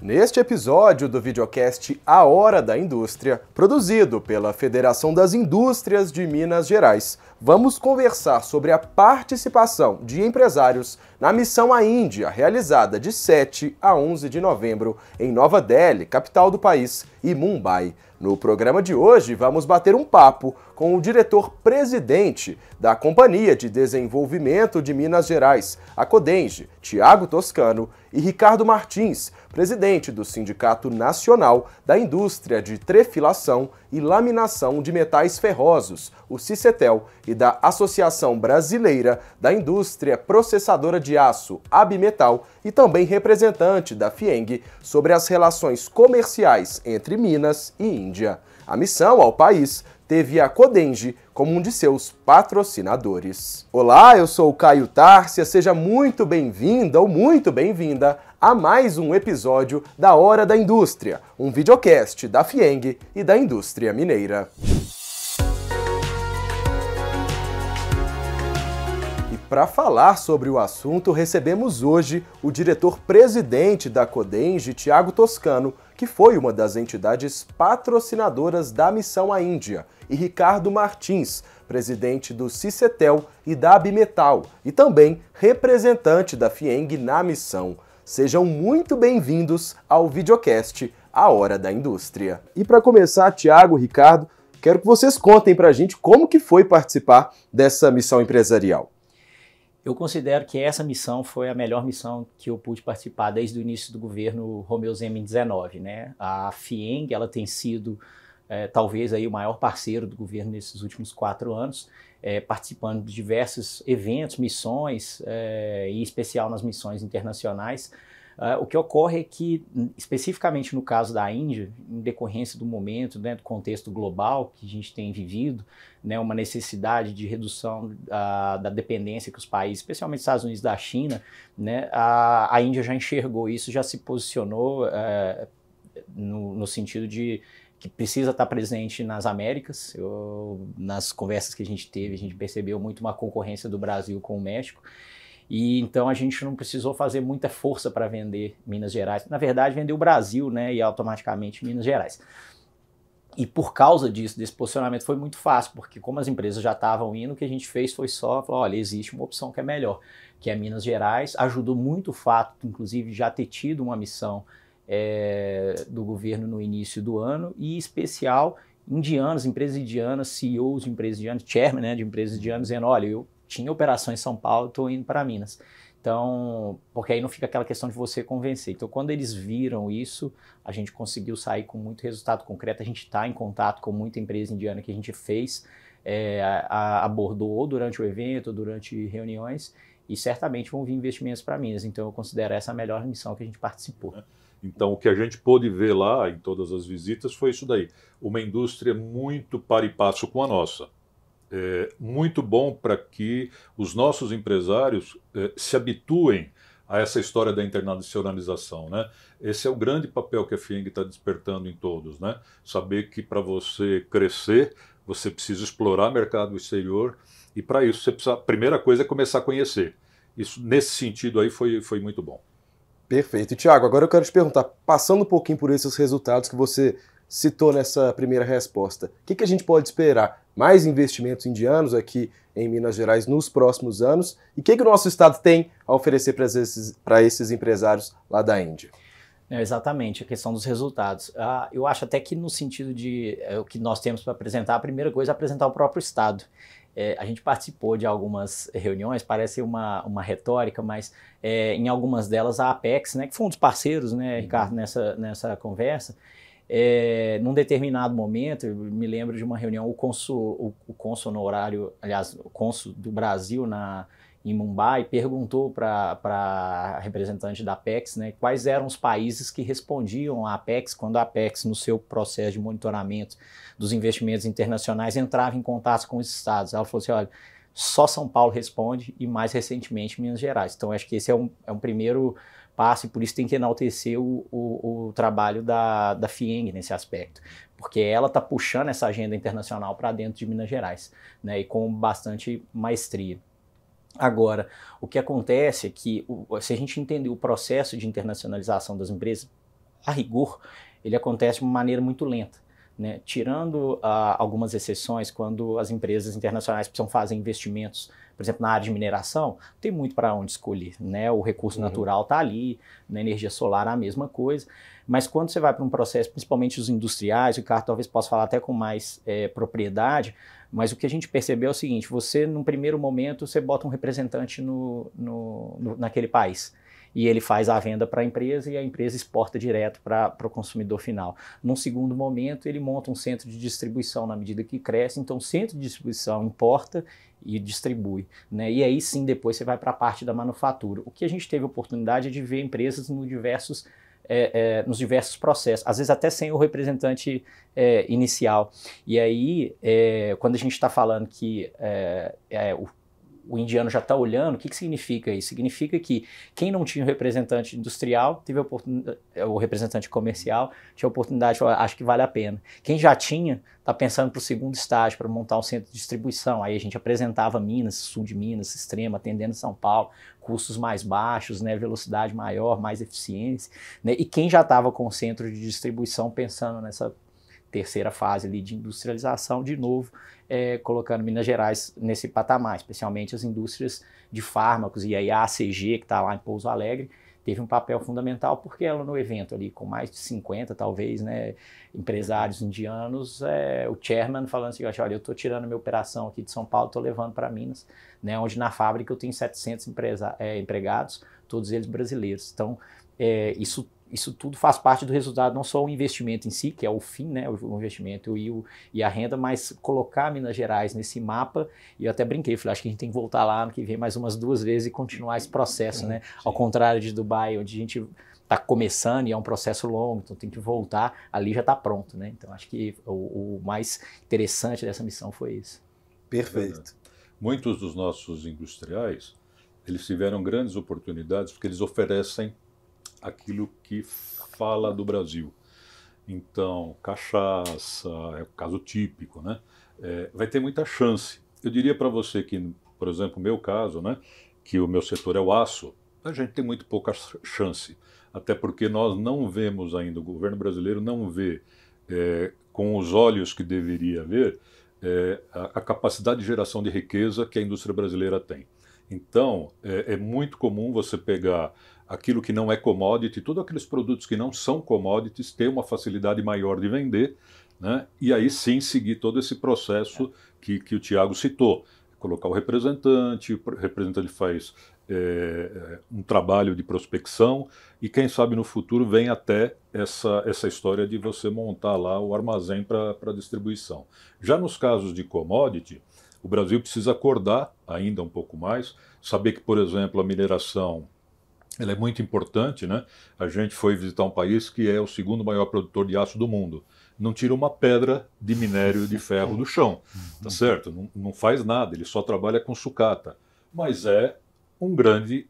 Neste episódio do videocast A Hora da Indústria, produzido pela Federação das Indústrias de Minas Gerais, vamos conversar sobre a participação de empresários na missão à Índia, realizada de 7 a 11 de novembro em Nova Delhi, capital do país, e Mumbai. No programa de hoje, vamos bater um papo com o diretor-presidente da Companhia de Desenvolvimento de Minas Gerais, a Codenge, Tiago Toscano, e Ricardo Martins, presidente do Sindicato Nacional da Indústria de Trefilação e Laminação de Metais Ferrosos, o Cicetel, e da Associação Brasileira da Indústria Processadora de Aço, Abimetal, e também representante da FIENG sobre as relações comerciais entre Minas e Índia. A missão ao país teve a Codenge como um de seus patrocinadores. Olá, eu sou o Caio Tárcia, seja muito bem-vinda ou muito bem-vinda a mais um episódio da Hora da Indústria, um videocast da FIENG e da indústria mineira. Para falar sobre o assunto, recebemos hoje o diretor-presidente da Codenge, Tiago Toscano, que foi uma das entidades patrocinadoras da missão à Índia, e Ricardo Martins, presidente do Cicetel e da Abimetal, e também representante da FIENG na missão. Sejam muito bem-vindos ao videocast A Hora da Indústria. E para começar, Tiago, Ricardo, quero que vocês contem para a gente como que foi participar dessa missão empresarial. Eu considero que essa missão foi a melhor missão que eu pude participar desde o início do governo Romeu Zema em 19, né? A FIENG, ela tem sido talvez aí o maior parceiro do governo nesses últimos 4 anos, participando de diversos eventos, missões, em especial nas missões internacionais. O que ocorre é que, especificamente no caso da Índia, em decorrência do momento, né, do contexto global que a gente tem vivido, né, uma necessidade de redução da dependência que os países, especialmente os Estados Unidos da China, né, a Índia já enxergou isso, já se posicionou no sentido de que precisa estar presente nas Américas. Nas conversas que a gente teve, a gente percebeu muito uma concorrência do Brasil com o México. E então a gente não precisou fazer muita força para vender Minas Gerais. Na verdade, vendeu o Brasil, né, e automaticamente Minas Gerais. E por causa disso, desse posicionamento, foi muito fácil, porque como as empresas já estavam indo, o que a gente fez foi só falar, olha, existe uma opção que é melhor, que é Minas Gerais. Ajudou muito o fato, inclusive, já ter tido uma missão do governo no início do ano, e em especial indianas, empresas indianas, CEOs de empresas indianas, chairman, né, de empresas indianas, dizendo, olha, eu tinha operação em São Paulo, estou indo para Minas. Então, porque aí não fica aquela questão de você convencer. Então, quando eles viram isso, a gente conseguiu sair com muito resultado concreto. A gente está em contato com muita empresa indiana que a gente fez, abordou ou durante o evento, ou durante reuniões, e certamente vão vir investimentos para Minas. Então, eu considero essa a melhor missão que a gente participou. Então, o que a gente pôde ver lá, em todas as visitas, foi isso daí. Uma indústria muito par e passo com a nossa. Muito bom para que os nossos empresários se habituem a essa história da internacionalização, né? Esse é o grande papel que a FIENG está despertando em todos, né? Saber que para você crescer, você precisa explorar mercado exterior, e para isso você precisa, a primeira coisa é começar a conhecer. Isso, nesse sentido aí, foi muito bom. Perfeito. E, Tiago, agora eu quero te perguntar, passando um pouquinho por esses resultados que você citou nessa primeira resposta, o que a gente pode esperar? Mais investimentos indianos aqui em Minas Gerais nos próximos anos? E o que o nosso estado tem a oferecer para esses empresários lá da Índia? Exatamente, a questão dos resultados. Eu acho até que no sentido de o que nós temos para apresentar, a primeira coisa é apresentar o próprio estado. A gente participou de algumas reuniões, parece uma retórica, mas em algumas delas a Apex, né, que foi um dos parceiros, né, Ricardo, nessa conversa, num determinado momento, eu me lembro de uma reunião, o cônsul honorário, aliás, o cônsul do Brasil em Mumbai, perguntou para a representante da Apex, né, quais eram os países que respondiam à Apex quando a Apex, no seu processo de monitoramento dos investimentos internacionais, entrava em contato com os estados. Ela falou assim, olha, só São Paulo responde, e mais recentemente Minas Gerais. Então acho que esse é um primeiro passo, e por isso tem que enaltecer o trabalho da FIENG nesse aspecto, porque ela está puxando essa agenda internacional para dentro de Minas Gerais, né, e com bastante maestria. Agora, o que acontece é que, se a gente entender o processo de internacionalização das empresas, a rigor, ele acontece de uma maneira muito lenta, né? Tirando algumas exceções, quando as empresas internacionais precisam fazer investimentos, por exemplo, na área de mineração, tem muito para onde escolher, né? O recurso natural está ali, na energia solar a mesma coisa, mas quando você vai para um processo, principalmente os industriais, o Ricardo talvez possa falar até com mais propriedade, mas o que a gente percebeu é o seguinte: você, num primeiro momento, você bota um representante naquele país, e ele faz a venda para a empresa e a empresa exporta direto para o consumidor final. Num segundo momento, ele monta um centro de distribuição na medida que cresce, então o centro de distribuição importa e distribui, né? E aí sim, depois você vai para a parte da manufatura. O que a gente teve oportunidade é de ver empresas nos diversos processos, às vezes até sem o representante inicial. E aí, quando a gente está falando que o indiano já está olhando, o que significa isso? Significa que quem não tinha o representante industrial, teve a oportunidade, o representante comercial, tinha a oportunidade, acho que vale a pena. Quem já tinha, está pensando para o segundo estágio, para montar um centro de distribuição. Aí a gente apresentava Minas, sul de Minas, extremo, atendendo São Paulo, custos mais baixos, né, velocidade maior, mais eficiência, né? E quem já estava com o centro de distribuição pensando nessa terceira fase ali de industrialização, de novo, colocando Minas Gerais nesse patamar, especialmente as indústrias de fármacos, e aí a ACG, que está lá em Pouso Alegre, teve um papel fundamental, porque ela no evento ali, com mais de 50, talvez, né, empresários indianos, o chairman falando assim: olha, eu estou tirando minha operação aqui de São Paulo, estou levando para Minas, né, onde na fábrica eu tenho 700 empregados, todos eles brasileiros. Então, isso tudo faz parte do resultado, não só o investimento em si, que é o fim, né, o investimento e a renda, mas colocar Minas Gerais nesse mapa. E eu até brinquei, falei, acho que a gente tem que voltar lá ano que vem mais umas 2 vezes e continuar esse processo, né? Sim. Ao contrário de Dubai, onde a gente está começando e é um processo longo, então tem que voltar, ali já está pronto, né? Então acho que o mais interessante dessa missão foi isso. Perfeito. Muitos dos nossos industriais, eles tiveram grandes oportunidades porque eles oferecem aquilo que fala do Brasil. Então, cachaça, é o caso típico, né? Vai ter muita chance. Eu diria para você que, por exemplo, o meu caso, né, que o meu setor é o aço, a gente tem muito pouca chance. Até porque nós não vemos ainda, o governo brasileiro não vê com os olhos que deveria ver a capacidade de geração de riqueza que a indústria brasileira tem. Então, é muito comum você pegar aquilo que não é commodity, todos aqueles produtos que não são commodities, ter uma facilidade maior de vender, né? E aí sim seguir todo esse processo que o Thiago citou. Colocar o representante faz um trabalho de prospecção e quem sabe no futuro vem até essa história de você montar lá o armazém para distribuição. Já nos casos de commodity, o Brasil precisa acordar ainda um pouco mais, saber que, por exemplo, a mineração ela é muito importante, né? A gente foi visitar um país que é o segundo maior produtor de aço do mundo. Não tira uma pedra de minério de ferro do chão, tá certo? Não faz nada, ele só trabalha com sucata. Mas é um grande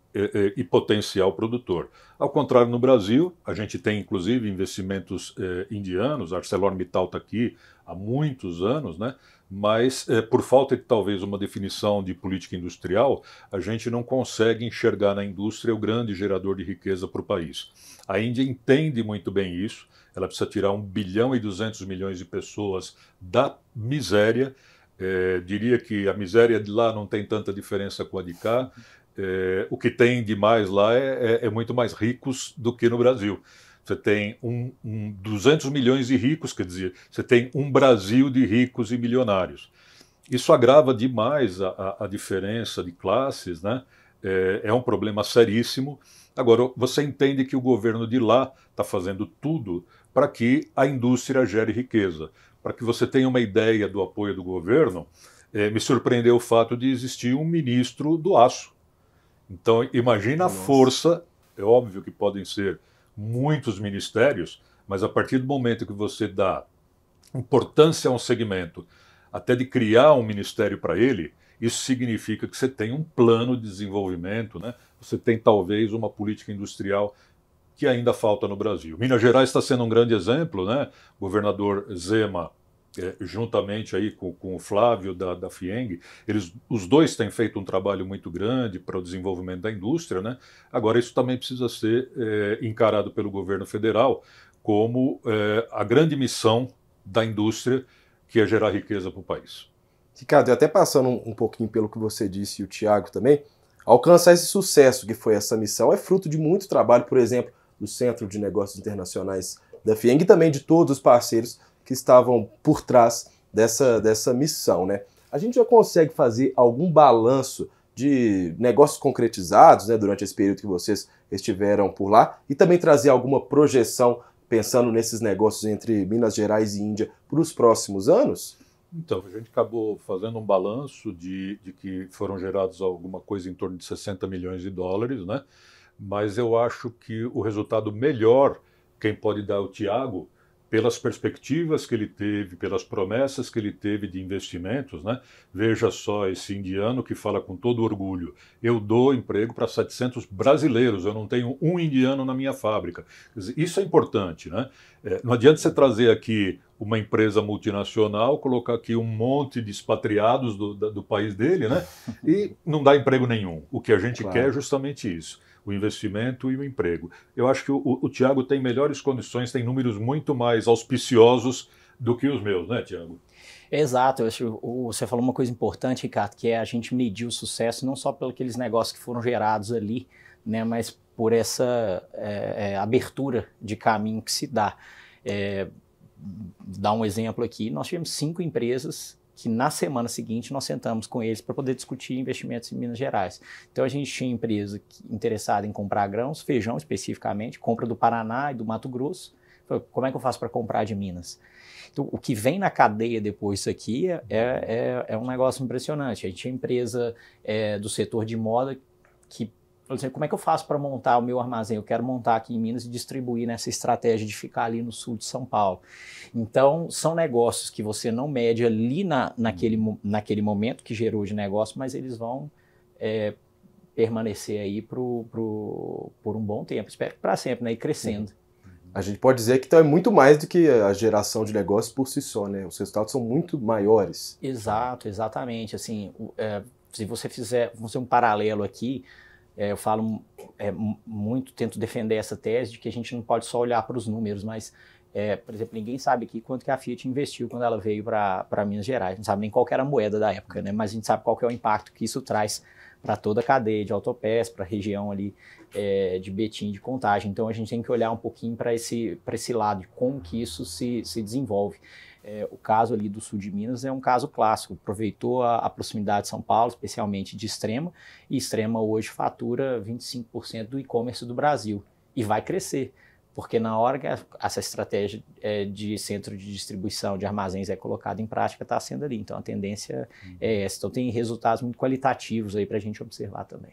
e potencial produtor. Ao contrário, no Brasil, a gente tem inclusive investimentos indianos, a ArcelorMittal está aqui há muitos anos, né? Mas por falta de talvez uma definição de política industrial, a gente não consegue enxergar na indústria o grande gerador de riqueza para o país. A Índia entende muito bem isso, ela precisa tirar 1 bilhão e 200 milhões de pessoas da miséria. Diria que a miséria de lá não tem tanta diferença com a de cá. O que tem de mais lá é muito mais ricos do que no Brasil. Você tem 200 milhões de ricos, quer dizer, você tem um Brasil de ricos e milionários. Isso agrava demais a diferença de classes, né? É um problema seríssimo. Agora, você entende que o governo de lá está fazendo tudo para que a indústria gere riqueza. Para que você tenha uma ideia do apoio do governo, me surpreendeu o fato de existir um ministro do aço. Então, imagina a força, é óbvio que podem ser muitos ministérios, mas a partir do momento que você dá importância a um segmento, até de criar um ministério para ele, isso significa que você tem um plano de desenvolvimento, né? Você tem talvez uma política industrial que ainda falta no Brasil. Minas Gerais está sendo um grande exemplo, né? O governador Zema juntamente aí com o Flávio da FIENG, os dois têm feito um trabalho muito grande para o desenvolvimento da indústria, né? Agora, isso também precisa ser encarado pelo governo federal como a grande missão da indústria, que é gerar riqueza para o país. Ricardo, e até passando um pouquinho pelo que você disse e o Thiago também, alcançar esse sucesso que foi essa missão é fruto de muito trabalho, por exemplo, do Centro de Negócios Internacionais da FIENG e também de todos os parceiros que estavam por trás dessa missão, né? A gente já consegue fazer algum balanço de negócios concretizados, né, durante esse período que vocês estiveram por lá e também trazer alguma projeção pensando nesses negócios entre Minas Gerais e Índia para os próximos anos? Então, a gente acabou fazendo um balanço de que foram gerados alguma coisa em torno de 60 milhões de dólares, né? Mas eu acho que o resultado melhor, quem pode dar é o Thiago, pelas perspectivas que ele teve, pelas promessas que ele teve de investimentos, né? Veja só esse indiano que fala com todo orgulho: eu dou emprego para 700 brasileiros, eu não tenho um indiano na minha fábrica. Quer dizer, isso é importante, né? Não adianta você trazer aqui uma empresa multinacional, colocar aqui um monte de expatriados do país dele, né? E não dá emprego nenhum. O que a gente quer é justamente isso: o investimento e o emprego. Eu acho que o Thiago tem melhores condições, tem números muito mais auspiciosos do que os meus, né, Thiago? Exato, eu acho que você falou uma coisa importante, Ricardo, que é a gente medir o sucesso não só pelos aqueles negócios que foram gerados ali, né, mas por essa abertura de caminho que se dá. Dar um exemplo aqui, nós tivemos 5 empresas que na semana seguinte nós sentamos com eles para poder discutir investimentos em Minas Gerais. Então a gente tinha empresa interessada em comprar grãos, feijão especificamente, compra do Paraná e do Mato Grosso. Como é que eu faço para comprar de Minas? Então, o que vem na cadeia depois disso aqui é um negócio impressionante. A gente tinha empresa do setor de moda que, por exemplo, como é que eu faço para montar o meu armazém? Eu quero montar aqui em Minas e distribuir nessa estratégia de ficar ali no sul de São Paulo. Então, são negócios que você não mede ali naquele momento que gerou de negócio, mas eles vão permanecer aí por um bom tempo, espero que para sempre, né? E crescendo. A gente pode dizer que então é muito mais do que a geração de negócios por si só, né? Os resultados são muito maiores. Exato, exatamente. Assim, se você fizer um paralelo aqui, eu falo muito, tento defender essa tese de que a gente não pode só olhar para os números, mas, por exemplo, ninguém sabe aqui quanto que a Fiat investiu quando ela veio para Minas Gerais. Não sabe nem qual que era a moeda da época, né? Mas a gente sabe qual que é o impacto que isso traz para toda a cadeia de autopeças, para a região ali de Betim, de Contagem. Então a gente tem que olhar um pouquinho para esse lado, de como que isso se desenvolve. O caso ali do sul de Minas é um caso clássico, aproveitou a proximidade de São Paulo, especialmente de Extrema, e Extrema hoje fatura 25% do e-commerce do Brasil, e vai crescer, porque na hora que essa estratégia de centro de distribuição de armazéns é colocada em prática, está sendo ali. Então a tendência é essa. Então tem resultados muito qualitativos aí para a gente observar também.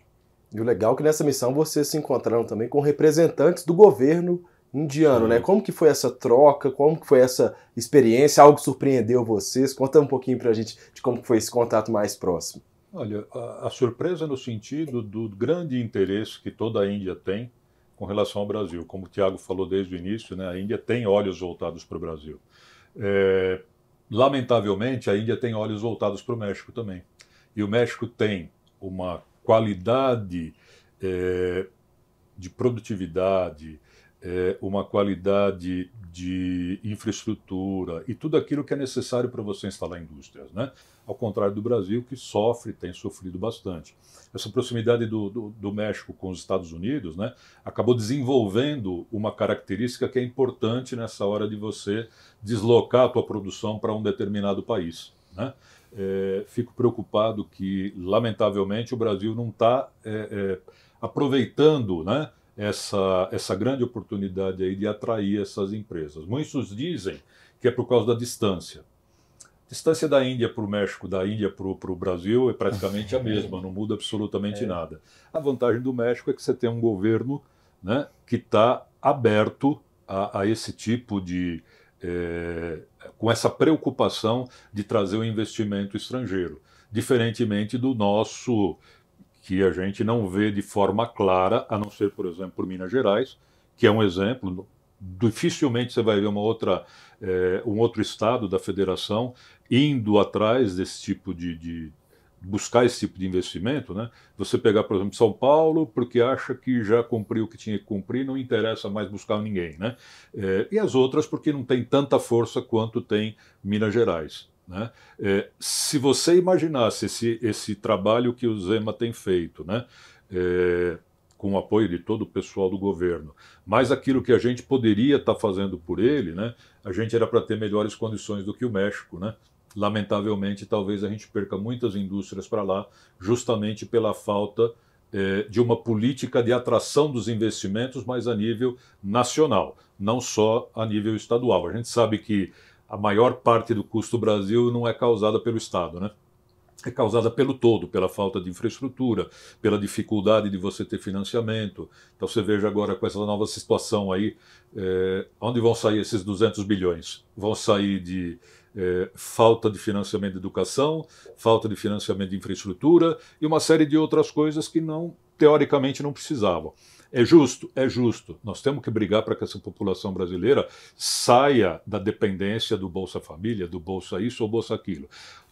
E o legal é que nessa missão vocês se encontraram também com representantes do governo indiano, né? Como que foi essa troca? Como que foi essa experiência? Algo que surpreendeu vocês? Conta um pouquinho pra gente de como que foi esse contato mais próximo. Olha, a surpresa no sentido do grande interesse que toda a Índia tem com relação ao Brasil. Como o Thiago falou desde o início, né, a Índia tem olhos voltados para o Brasil. Lamentavelmente, a Índia tem olhos voltados para o México também. E o México tem uma qualidade de produtividade, uma qualidade de infraestrutura e tudo aquilo que é necessário para você instalar indústrias, né? Ao contrário do Brasil, que tem sofrido bastante. Essa proximidade do México com os Estados Unidos, né, acabou desenvolvendo uma característica que é importante nessa hora de você deslocar a tua produção para um determinado país, né? Fico preocupado que, lamentavelmente, o Brasil não está aproveitando, né, essa grande oportunidade aí de atrair essas empresas. Muitos dizem que é por causa da distância. A distância da Índia para o México, da Índia para o Brasil é praticamente a mesma, não muda absolutamente nada. A vantagem do México é que você tem um governo, né, que está aberto a esse tipo de... com essa preocupação de trazer o investimento estrangeiro, diferentemente do nosso, que a gente não vê de forma clara, a não ser, por exemplo, por Minas Gerais, que é um exemplo. Dificilmente você vai ver um outro estado da federação indo atrás desse tipo de buscar esse tipo de investimento, né? Você pegar, por exemplo, São Paulo, porque acha que já cumpriu o que tinha que cumprir, não interessa mais buscar ninguém, né? E as outras porque não tem tanta força quanto tem Minas Gerais, né? Se você imaginasse esse trabalho que o Zema tem feito, né? Com o apoio de todo o pessoal do governo, mas aquilo que a gente poderia estar fazendo por ele, né? A gente era para ter melhores condições do que o México, né? Lamentavelmente, talvez a gente perca muitas indústrias para lá, justamente pela falta de uma política de atração dos investimentos, mas a nível nacional, não só a nível estadual. A gente sabe que a maior parte do custo do Brasil não é causada pelo Estado, né? É causada pelo todo, pela falta de infraestrutura, pela dificuldade de você ter financiamento. Então você veja agora com essa nova situação aí, onde vão sair esses 200 bilhões? Vão sair de falta de financiamento de educação, falta de financiamento de infraestrutura e uma série de outras coisas que teoricamente não precisavam. É justo? É justo. Nós temos que brigar para que essa população brasileira saia da dependência do Bolsa Família, do Bolsa isso ou Bolsa aquilo.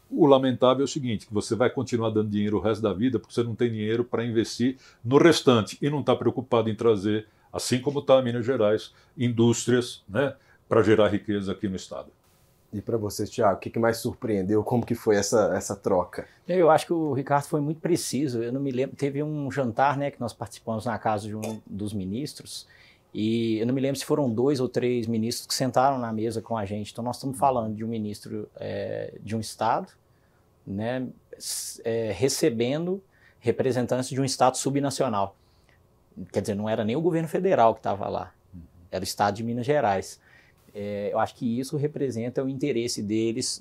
O lamentável é o seguinte, que você vai continuar dando dinheiro o resto da vida porque você não tem dinheiro para investir no restante e não está preocupado em trazer, assim como está em Minas Gerais, indústrias, né, para gerar riqueza aqui no estado. E para vocês, Thiago, o que mais surpreendeu? Como que foi essa troca? Eu acho que o Ricardo foi muito preciso. Eu não me lembro, teve um jantar, né, que nós participamos na casa de um dos ministros, e eu não me lembro se foram 2 ou 3 ministros que sentaram na mesa com a gente. Então nós estamos falando de um ministro de um estado, né, recebendo representantes de um estado subnacional. Quer dizer, não era nem o governo federal que estava lá, era o estado de Minas Gerais. Eu acho que isso representa o interesse deles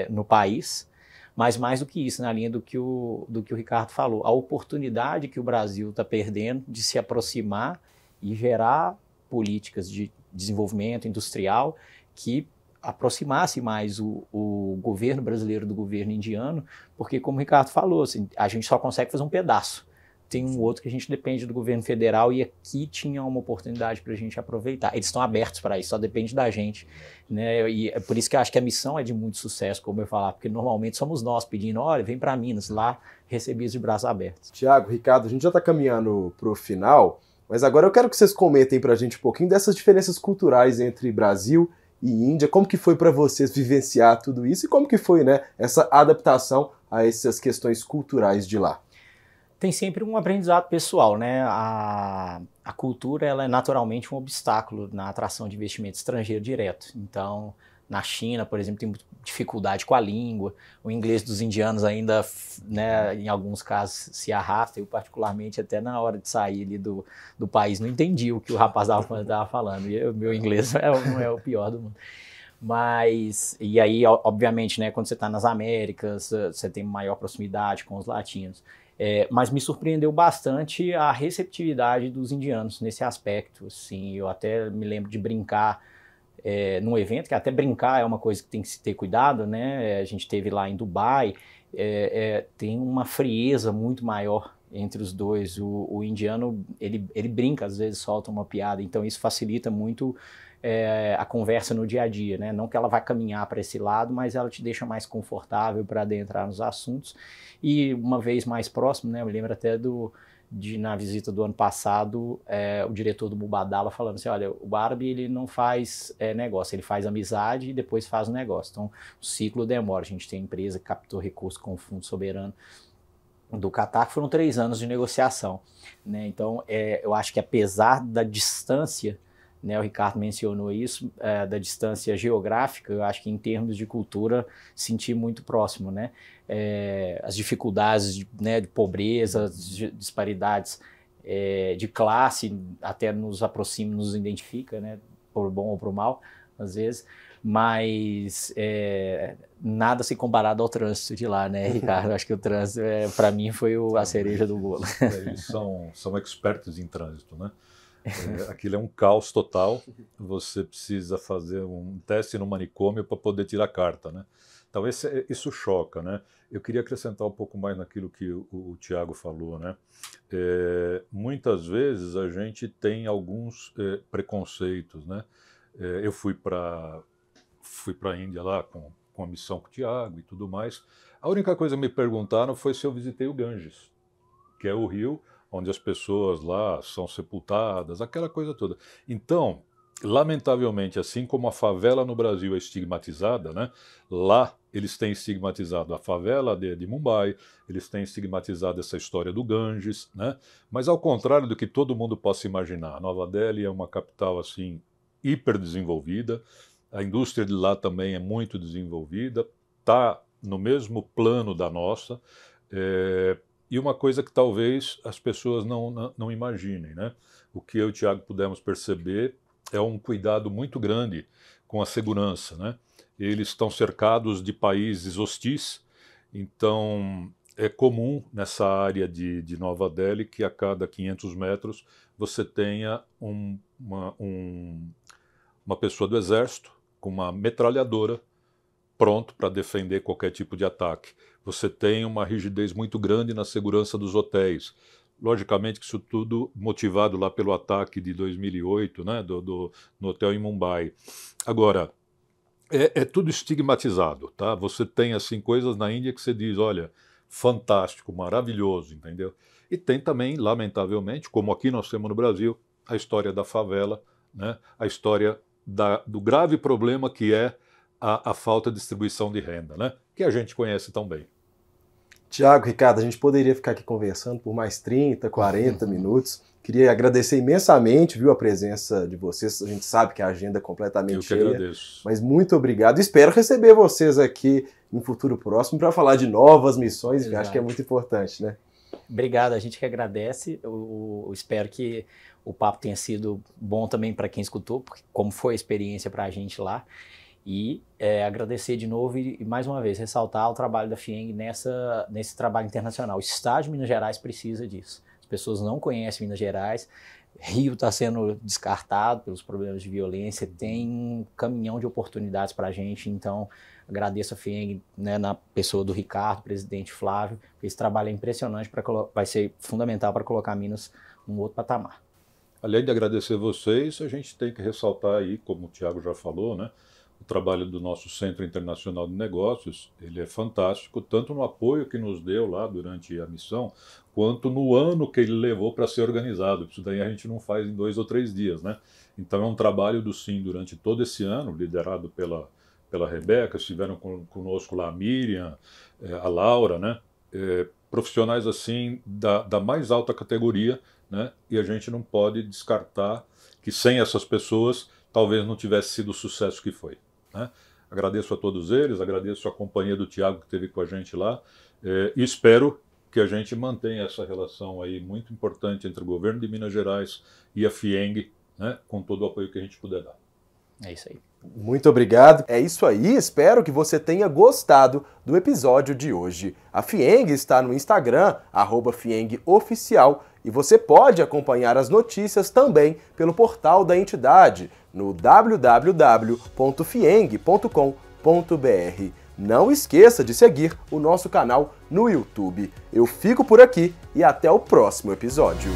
no país, mas mais do que isso, na linha do que o Ricardo falou, a oportunidade que o Brasil está perdendo de se aproximar e gerar políticas de desenvolvimento industrial que aproximasse mais o governo brasileiro do governo indiano, porque, como o Ricardo falou, assim, a gente só consegue fazer um pedaço. Tem um outro que a gente depende do governo federal e aqui tinha uma oportunidade para a gente aproveitar. Eles estão abertos para isso, só depende da gente, né? E é por isso que eu acho que a missão é de muito sucesso, como eu falar, porque normalmente somos nós pedindo, olha, vem para Minas, lá recebidos de braços abertos. Thiago, Ricardo, a gente já está caminhando para o final, mas agora eu quero que vocês comentem para a gente um pouquinho dessas diferenças culturais entre Brasil e Índia, como que foi para vocês vivenciar tudo isso e como que foi, né, essa adaptação a essas questões culturais de lá? Tem sempre um aprendizado pessoal, né? A cultura ela é naturalmente um obstáculo na atração de investimento estrangeiro direto. Então, na China, por exemplo, tem dificuldade com a língua, o inglês dos indianos ainda, né, em alguns casos, se arrasta. Eu, particularmente, até na hora de sair ali do país, não entendi o que o rapaz estava falando. E o meu inglês não é o pior do mundo. Mas, e aí, obviamente, né, quando você está nas Américas, você tem maior proximidade com os latinos. Mas me surpreendeu bastante a receptividade dos indianos nesse aspecto. Assim, eu até me lembro de brincar num evento, que até brincar é uma coisa que tem que se ter cuidado, né? A gente teve lá em Dubai, tem uma frieza muito maior entre os dois. O indiano, ele brinca, às vezes solta uma piada, então isso facilita muito a conversa no dia a dia, né? Não que ela vai caminhar para esse lado, mas ela te deixa mais confortável para adentrar nos assuntos. E uma vez mais próximo, né? Eu me lembro até na visita do ano passado, o diretor do Mubadala falando assim, olha, o árabe ele não faz negócio, ele faz amizade e depois faz o negócio. Então o ciclo demora. A gente tem empresa que captou recursos com o Fundo Soberano do Catar, que foram 3 anos de negociação, né? Então eu acho que apesar da distância, né, o Ricardo mencionou isso, da distância geográfica, eu acho que em termos de cultura senti muito próximo, né? As dificuldades de pobreza, as disparidades de classe, até nos aproxima, nos identifica, né, por bom ou por mal, às vezes, mas nada se comparado ao trânsito de lá, né, Ricardo? Acho que o trânsito, para mim, foi a cereja do bolo. Eles são expertos em trânsito, né? Aquilo é um caos total. Você precisa fazer um teste no manicômio para poder tirar a carta, né? talvez isso choca, né? Eu queria acrescentar um pouco mais naquilo que o Thiago falou, né? Muitas vezes a gente tem alguns preconceitos, né? Eu fui para a Índia lá com a missão com o Thiago e tudo mais. A única coisa que me perguntaram foi se eu visitei o Ganges, que é o rio onde as pessoas lá são sepultadas, aquela coisa toda. Então, lamentavelmente, assim como a favela no Brasil é estigmatizada, né, lá eles têm estigmatizado a favela de Mumbai, eles têm estigmatizado essa história do Ganges, né, mas ao contrário do que todo mundo possa imaginar, Nova Delhi é uma capital assim hiperdesenvolvida, a indústria de lá também é muito desenvolvida, está no mesmo plano da nossa, e uma coisa que talvez as pessoas não imaginem, né? O que eu e o Thiago pudemos perceber é um cuidado muito grande com a segurança, né? Eles estão cercados de países hostis, então é comum nessa área de Nova Delhi que a cada 500 metros você tenha uma pessoa do exército com uma metralhadora pronto para defender qualquer tipo de ataque. Você tem uma rigidez muito grande na segurança dos hotéis. Logicamente que isso tudo motivado lá pelo ataque de 2008, né, no hotel em Mumbai. Agora, é tudo estigmatizado, tá? Você tem assim coisas na Índia que você diz, olha, fantástico, maravilhoso, entendeu? E tem também, lamentavelmente, como aqui nós temos no Brasil, a história da favela, né, a história do grave problema que é a falta de distribuição de renda, né? Que a gente conhece tão bem. Tiago, Ricardo, a gente poderia ficar aqui conversando por mais 30, 40 minutos. Queria agradecer imensamente, viu, a presença de vocês. A gente sabe que a agenda é completamente cheia. Eu que agradeço. Mas muito obrigado. Espero receber vocês aqui em futuro próximo para falar de novas missões, que eu acho que é muito importante, né? Obrigado, a gente que agradece. Eu espero que o papo tenha sido bom também para quem escutou, porque como foi a experiência para a gente lá. E agradecer de novo e mais uma vez ressaltar o trabalho da FIENG nesse trabalho internacional. O Estado de Minas Gerais precisa disso. As pessoas não conhecem Minas Gerais, Rio está sendo descartado pelos problemas de violência, tem um caminhão de oportunidades para a gente, então agradeço a FIENG, né, na pessoa do Ricardo, presidente Flávio, esse trabalho é impressionante, vai ser fundamental para colocar Minas num outro patamar. Além de agradecer vocês, a gente tem que ressaltar aí, como o Thiago já falou, né, o trabalho do nosso Centro Internacional de Negócios, ele é fantástico, tanto no apoio que nos deu lá durante a missão, quanto no ano que ele levou para ser organizado. Isso daí a gente não faz em 2 ou 3 dias, né? Então é um trabalho do SIM durante todo esse ano, liderado pela Rebeca, estiveram conosco lá a Miriam, a Laura, né? Profissionais assim da mais alta categoria, né? E a gente não pode descartar que sem essas pessoas talvez não tivesse sido o sucesso que foi, né? Agradeço a todos eles, agradeço a companhia do Thiago que esteve com a gente lá, e espero que a gente mantenha essa relação aí muito importante entre o governo de Minas Gerais e a FIENG, né, com todo o apoio que a gente puder dar. É isso aí. Muito obrigado. É isso aí, espero que você tenha gostado do episódio de hoje. A FIENG está no Instagram, @FIENGOficial, e você pode acompanhar as notícias também pelo portal da entidade, no www.fieng.com.br. Não esqueça de seguir o nosso canal no YouTube. Eu fico por aqui e até o próximo episódio.